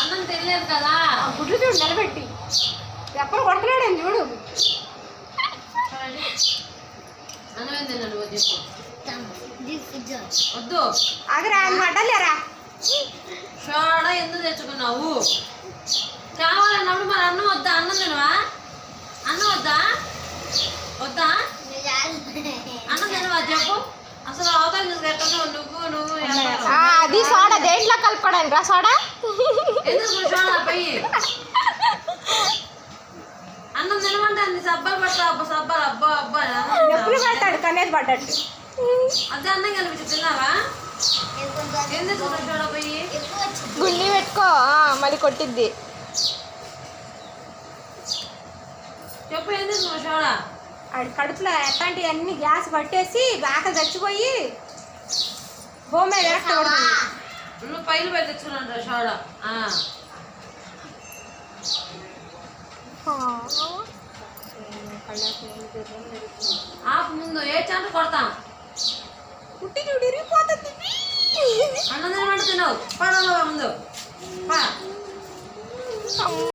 అన్నం తెలియదు కదా. గుడ్లు చూడు నిలబెట్టి ఎప్పుడు కొడతలేడని చూడు. అన్నం ఏం తిన్నాడు చెప్పు. వద్దు ఆగరా అనమాట లేరా. సోడా ఎందుకు తెచ్చుకున్నావు? కావాలన్నప్పుడు మరి అన్నం వద్దా? అన్నం తినవా? అన్నం వద్దా? వద్దా? అన్నం తినవా చెప్పు. అసలు అవతల నువ్వు అది సోడా దేంట్లో కలుపుకోవడానికి రా సోడా. ఎందుకు సోడా పోయి అన్నం తినమంటే అన్ని సబ్బలు పడతా. సబ్బలు అబ్బా అబ్బా ఎప్పుడు పడ్డాడు కనేది పడ్డాడు. అదే అన్నం కనిపించి తిన్నావా? ఎందుకు సోడా పోయి గుండి పెట్టుకో మళ్ళీ కొట్టిద్ది. చెప్పు ఎందుకు సోడా? ఆడి కడుపులో ఎట్లాంటివి అన్ని గ్యాస్ పట్టేసి బాగా చచ్చిపోయి భూమి మీద వేస్తాడు. నువ్వు పైలు పెట్టి తెచ్చుకున్నాడు సోడా. ఆపు ముందు ఏ చాంట కొడతాం. పుట్టి చూడు ఇరిగిపోతుంది. అన్నం తినమంటే తినవు. పడవ ముందు